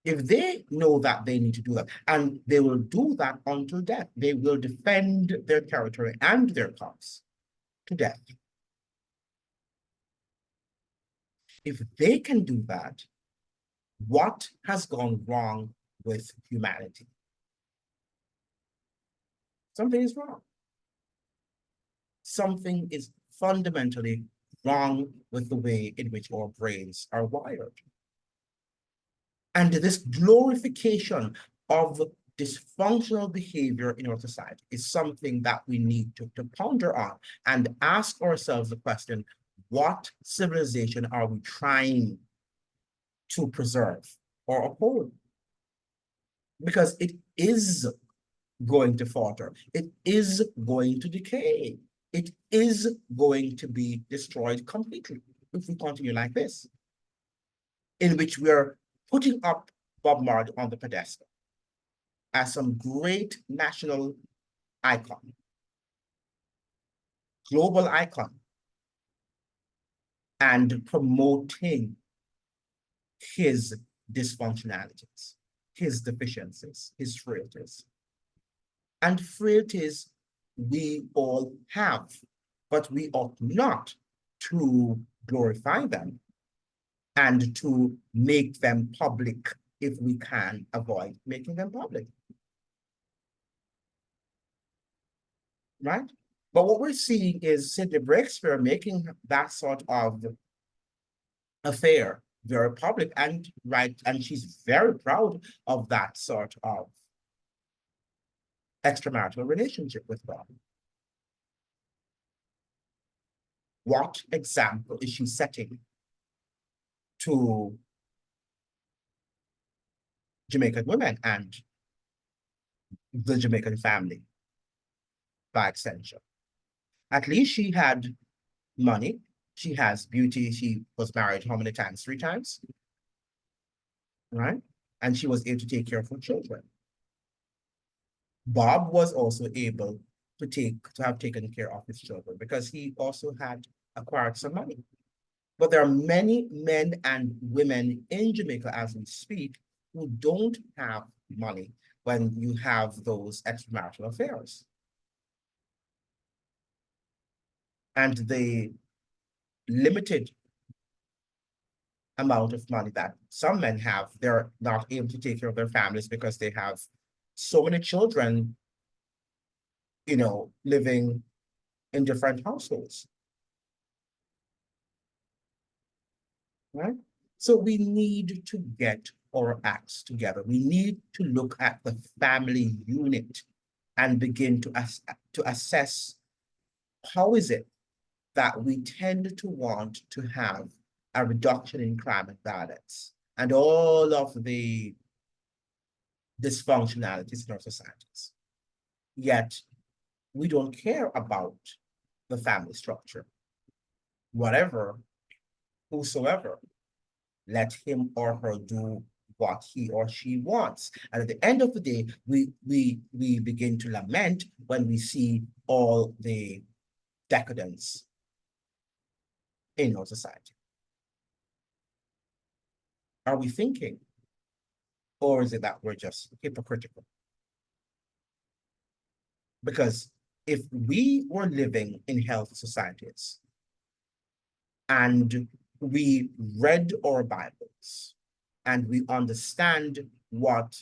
If they know that they need to do that, and they will do that until death, they will defend their territory and their cubs to death. If they can do that, what has gone wrong with humanity? Something is wrong. Something is fundamentally wrong with the way in which our brains are wired. And this glorification of dysfunctional behavior in our society is something that we need to ponder on and ask ourselves the question, what civilization are we trying to preserve or uphold? Because it is going to falter. It is going to decay. It is going to be destroyed completely if we continue like this, in which we're putting up Bob Marley on the pedestal as some great national icon, global icon, and promoting his dysfunctionalities, his deficiencies, his frailties. And frailties we all have, but we ought not to glorify them and to make them public if we can avoid making them public. Right? But what we're seeing is Sidney Breakspear making that sort of affair very public and right, and she's very proud of that sort of extramarital relationship with God. What example is she setting to Jamaican women and the Jamaican family by extension? At least she had money. She has beauty. She was married how many times? 3 times, right? And she was able to take care of her children. Bob was also able to have taken care of his children because he also had acquired some money. But there are many men and women in Jamaica as we speak who don't have money when you have those extramarital affairs. And the limited amount of money that some men have, they're not able to take care of their families because they have so many children, living in different households. Right? So we need to get our acts together. We need to look at the family unit and begin to assess how is it that we tend to want to have a reduction in crime and violence and all of the dysfunctionalities in our societies. Yet we don't care about the family structure. Whatever, whosoever, let him or her do what he or she wants. And at the end of the day, we begin to lament when we see all the decadence in our society. Are we thinking? Or is it that we're just hypocritical? Because if we were living in healthy societies and we read our Bibles and we understand what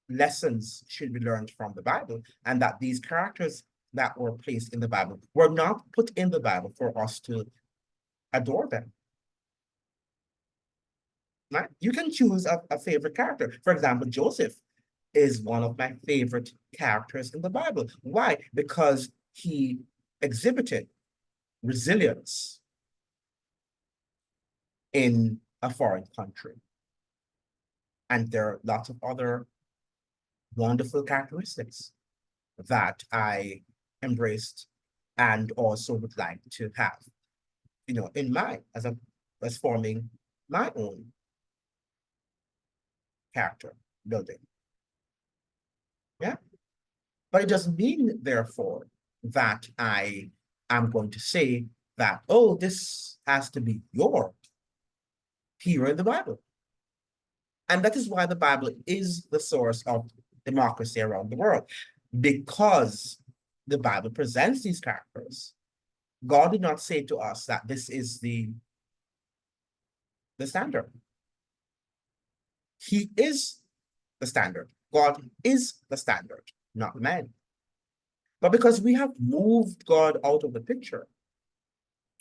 lessons should be learned from the Bible, and that these characters that were placed in the Bible were not put in the Bible for us to adore them. Right? You can choose a favorite character. For example, Joseph is one of my favorite characters in the Bible. Why? Because he exhibited resilience in a foreign country. And there are lots of other wonderful characteristics that I embraced and also would like to have, in mind as forming my own character building. Yeah. But it doesn't mean, therefore, that I am going to say that, oh, this has to be your hero in the Bible. And that is why the Bible is the source of democracy around the world, because the Bible presents these characters. God did not say to us that this is the standard. He is the standard. God is the standard, not man. But because we have moved God out of the picture,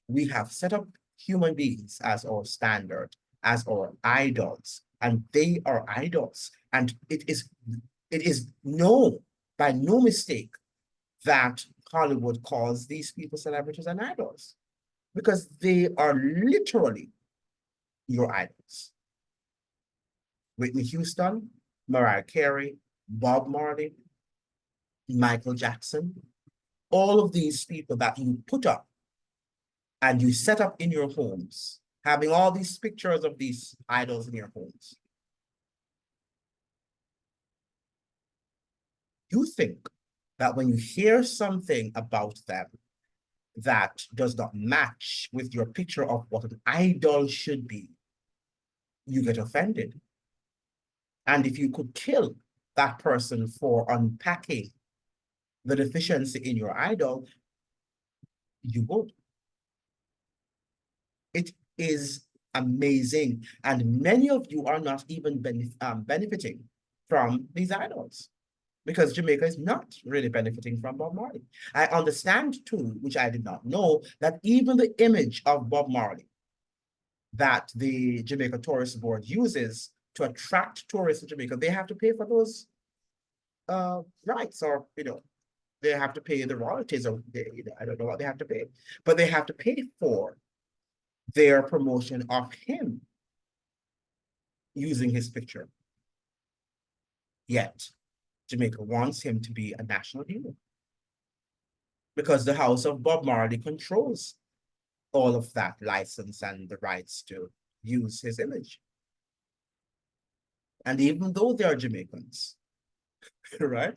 we have set up human beings as our standard, as our idols, and they are idols. And it is known by no mistake that Hollywood calls these people celebrities and idols, because they are literally your idols. Whitney Houston, Mariah Carey, Bob Marley, Michael Jackson, all of these people that you put up and you set up in your homes, having all these pictures of these idols in your homes. You think that when you hear something about them that does not match with your picture of what an idol should be, you get offended. And if you could kill that person for unpacking the deficiency in your idol, you would. It is amazing. And many of you are not even benefiting from these idols, because Jamaica is not really benefiting from Bob Marley. I understand too, which I did not know, that even the image of Bob Marley that the Jamaica Tourist Board uses to attract tourists to Jamaica, they have to pay for those rights, or they have to pay the royalties, or I don't know what they have to pay, but they have to pay for their promotion of him using his picture. Yet Jamaica wants him to be a national hero because the house of Bob Marley controls all of that license and the rights to use his image. And even though they are Jamaicans, right?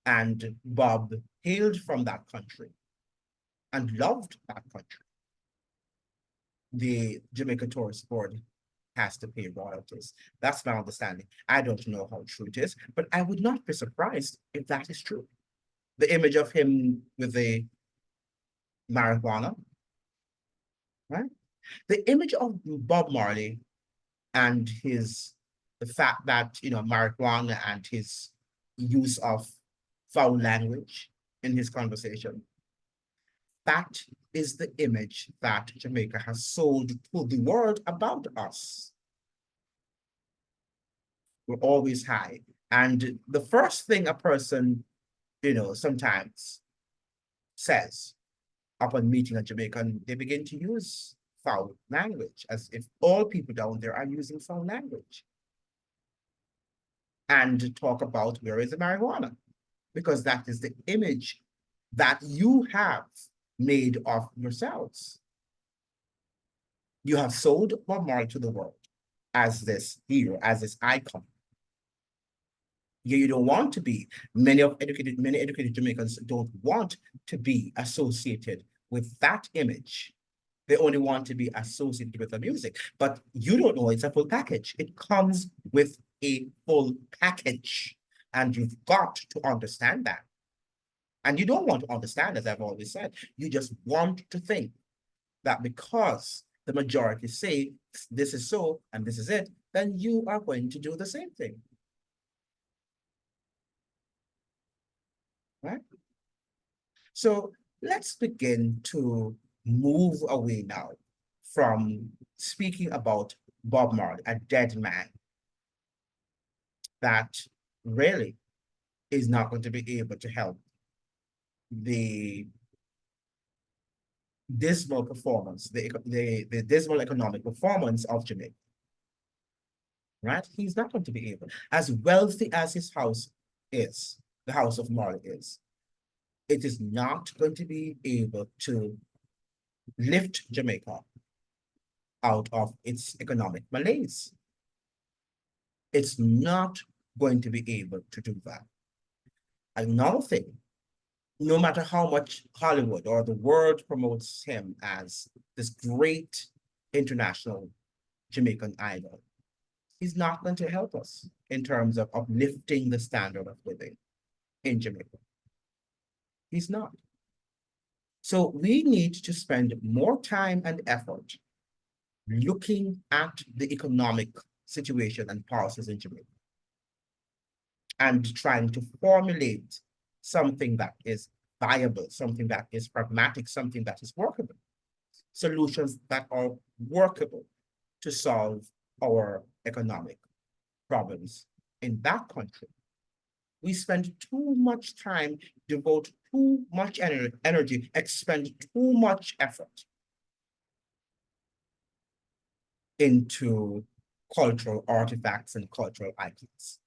And Bob hailed from that country and loved that country, the Jamaica Tourist Board has to pay royalties. That's my understanding. I don't know how true it is, but I would not be surprised if that is true. The image of him with the marijuana, right? The image of Bob Marley and the fact that, marijuana and his use of foul language in his conversation, that is the image that Jamaica has sold to the world about us. We're always high. And the first thing a person, sometimes says upon meeting a Jamaican, they begin to use foul language, as if all people down there are using foul language. And talk about where is the marijuana, because that is the image that you have made of yourselves. You have sold Bob Marley to the world as this hero, as this icon. You don't want to be, many educated Jamaicans don't want to be associated with that image. They only want to be associated with the music, but you don't know it's a full package. It comes with a full package, and you've got to understand that. And you don't want to understand, as I've always said, you just want to think that because the majority say this is so and this is it, then you are going to do the same thing. Right? So let's begin to move away now from speaking about Bob Marley, a dead man that really is not going to be able to help the dismal performance, the dismal economic performance of Jamaica. Right? He's not going to be able, as wealthy as his house is, the house of Marley is, it is not going to be able to lift Jamaica out of its economic malaise. It's not going to be able to do that. Another thing, no matter how much Hollywood or the world promotes him as this great international Jamaican idol, he's not going to help us in terms of uplifting the standard of living in Jamaica. He's not. So we need to spend more time and effort looking at the economic situation and policies in Jamaica and trying to formulate something that is viable, something that is pragmatic, something that is workable, solutions that are workable to solve our economic problems in that country. We spend too much time, devote too much energy, expend too much effort into cultural artifacts and cultural icons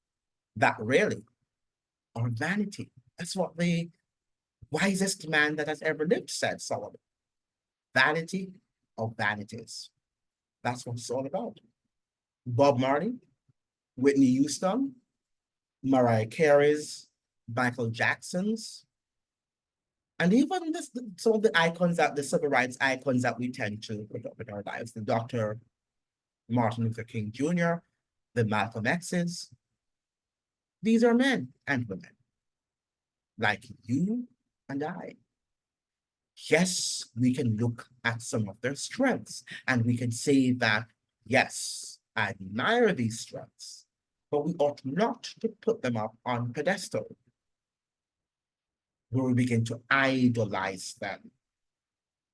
that really are vanity. That's what the wisest man that has ever lived said, Solomon. Vanity of vanities. That's what it's all about. Bob Marley, Whitney Houston, Mariah Carey's, Michael Jackson's, and even some of the icons, that the civil rights icons that we tend to put up in our lives, the Dr. Martin Luther King Jr., the Malcolm X's. These are men and women like you and I. Yes, we can look at some of their strengths and we can say that, yes, I admire these strengths, but we ought not to put them up on pedestal where we begin to idolize them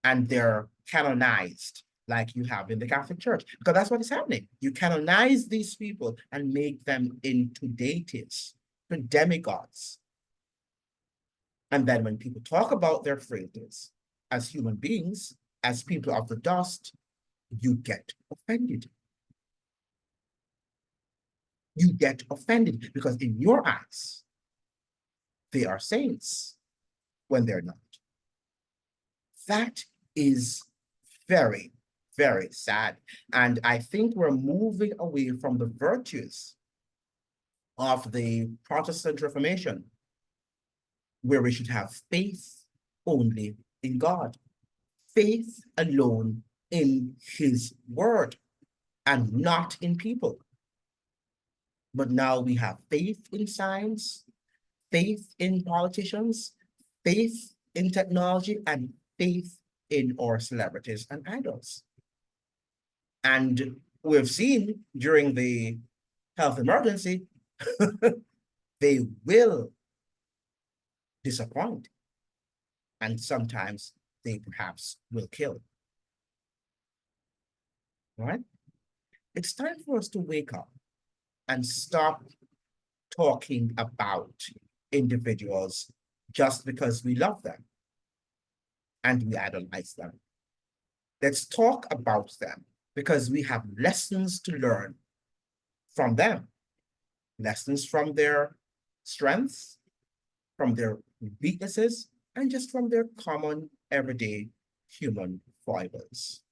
and they're canonized like you have in the Catholic Church, because that's what is happening. You canonize these people and make them into deities, to demigods. And then when people talk about their frailties as human beings, as people of the dust, you get offended. You get offended because in your eyes, they are saints when they're not. That is very, very sad. And I think we're moving away from the virtues of the Protestant Reformation, where we should have faith only in God, faith alone in his word, and not in people. But now we have faith in science, faith in politicians, faith in technology, and faith in our celebrities and idols. And we've seen during the health emergency, they will disappoint. And sometimes they perhaps will kill. Right? It's time for us to wake up and stop talking about individuals just because we love them and we idolize them. Let's talk about them because we have lessons to learn from them, lessons from their strengths, from their weaknesses, and just from their common everyday human foibles.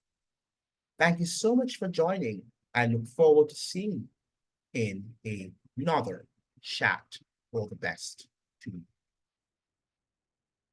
Thank you so much for joining. I look forward to seeing you in another chat. All the best to you.